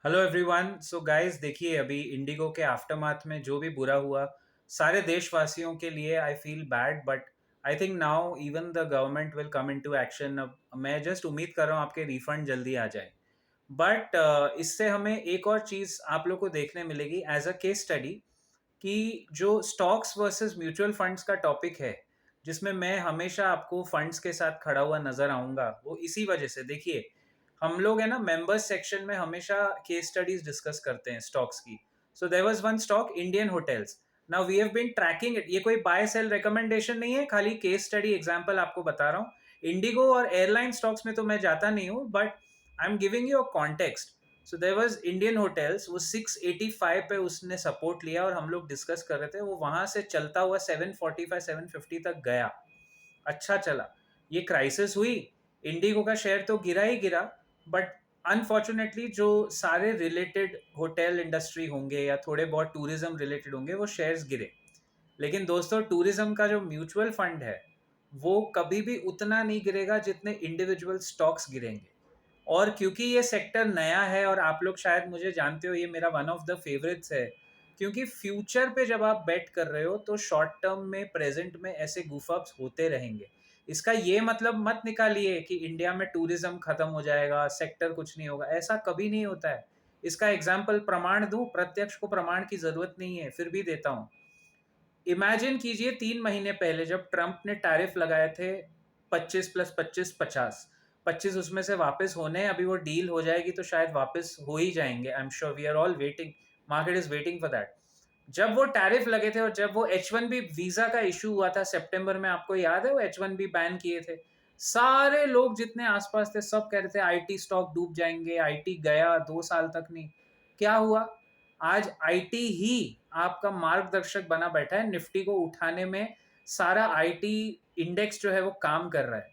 Hello everyone. So guys देखिए, अभी Indigo के आफ्टरमाथ में जो भी बुरा हुआ सारे देशवासियों के लिए, I feel bad, but I think now even the government will come into action. अब मैं जस्ट उम्मीद कर रहा हूँ आपके रिफंड जल्दी आ जाए। बट इससे हमें एक और चीज़ आप लोग को देखने मिलेगी एज अ केस स्टडी, कि जो स्टॉक्स वर्सेस म्यूचुअल फंड्स का टॉपिक है, जिसमें मैं हमेशा आपको फंड्स के साथ खड़ा हुआ नजर आऊंगा, वो इसी वजह से। देखिए, हम लोग है ना मेंबर्स सेक्शन में हमेशा केस स्टडीज डिस्कस करते हैं स्टॉक्स की। So there was one stock, Indian Hotels. Now we have been tracking it. ये कोई बाय सेल रिकमेंडेशन नहीं है, खाली केस स्टडी एग्जांपल आपको बता रहा हूँ। इंडिगो और एयरलाइन स्टॉक्स में तो मैं जाता नहीं हूँ, but I am giving you a context. So there was Indian Hotels, वो 685 पे उसने सपोर्ट लिया और हम लोग डिस्कस कर रहे थे। वो वहां से चलता हुआ 745 750 तक गया। अच्छा चला। ये क्राइसिस हुई, इंडिगो का शेयर तो गिरा ही गिरा, बट अनफॉर्चुनेटली जो सारे रिलेटेड होटल इंडस्ट्री होंगे या थोड़े बहुत टूरिज्म रिलेटेड होंगे, वो शेयर्स गिरे। लेकिन दोस्तों, टूरिज्म का जो म्यूचुअल फंड है, वो कभी भी उतना नहीं गिरेगा जितने इंडिविजुअल स्टॉक्स गिरेंगे। और क्योंकि ये सेक्टर नया है, और आप लोग शायद मुझे जानते हो, ये मेरा वन ऑफ द फेवरेट्स है। क्योंकि फ्यूचर पे जब आप बेट कर रहे हो तो शॉर्ट टर्म में, प्रेजेंट में ऐसे गुफअप्स होते रहेंगे। इसका ये मतलब मत निकालिए कि इंडिया में टूरिज्म खत्म हो जाएगा, सेक्टर कुछ नहीं होगा। ऐसा कभी नहीं होता है। इसका एग्जाम्पल प्रमाण दूं? प्रत्यक्ष को प्रमाण की जरूरत नहीं है, फिर भी देता हूं। इमेजिन कीजिए, 3 महीने पहले जब ट्रंप ने टैरिफ लगाए थे, 25 + 25 50। 25 उसमें से वापस होने, अभी वो डील हो जाएगी तो शायद वापस हो ही जाएंगे। I am sure, we are all waiting, market is waiting for that. जब वो टैरिफ लगे थे और जब वो H1B वीजा का इशू हुआ था सितंबर में, आपको याद है? वो H1B बैन किए थे। सारे लोग जितने आसपास थे सब कह रहे थे आईटी स्टॉक डूब जाएंगे। आईटी गया 2 साल तक नहीं। क्या हुआ? आज आईटी ही आपका मार्गदर्शक बना बैठा है निफ्टी को उठाने में। सारा आईटी इंडेक्स जो है वो काम कर रहा है।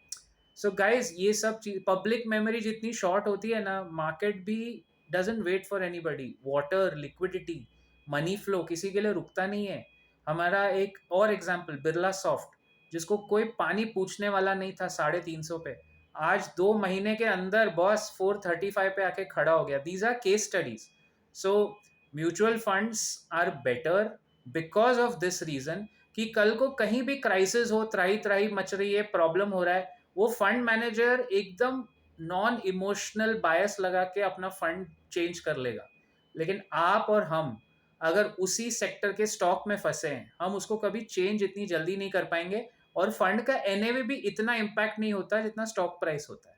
सो गाइज, ये सब चीज, पब्लिक मेमोरी जितनी शॉर्ट होती है ना, मार्केट भी doesn't wait for anybody. Water, liquidity, money flow किसी के लिए रुकता नहीं है। हमारा एक और एग्जांपल, बिरला सॉफ्ट, जिसको कोई पानी पूछने वाला नहीं था 350 पे, आज 2 महीने के अंदर बॉस 435 पे आके खड़ा हो गया। These are case studies. So mutual funds are better because of this reason, कि कल को कहीं भी क्राइसिस हो, त्राही त्राही मच रही है, प्रॉब्लम हो रहा है, वो फंड मैनेजर एकदम नॉन इमोशनल बायस लगा के अपना फंड चेंज कर लेगा। लेकिन आप और हम अगर उसी सेक्टर के स्टॉक में फंसे हैं, हम उसको कभी चेंज इतनी जल्दी नहीं कर पाएंगे। और फंड का एनएवी भी इतना इम्पैक्ट नहीं होता जितना स्टॉक प्राइस होता है।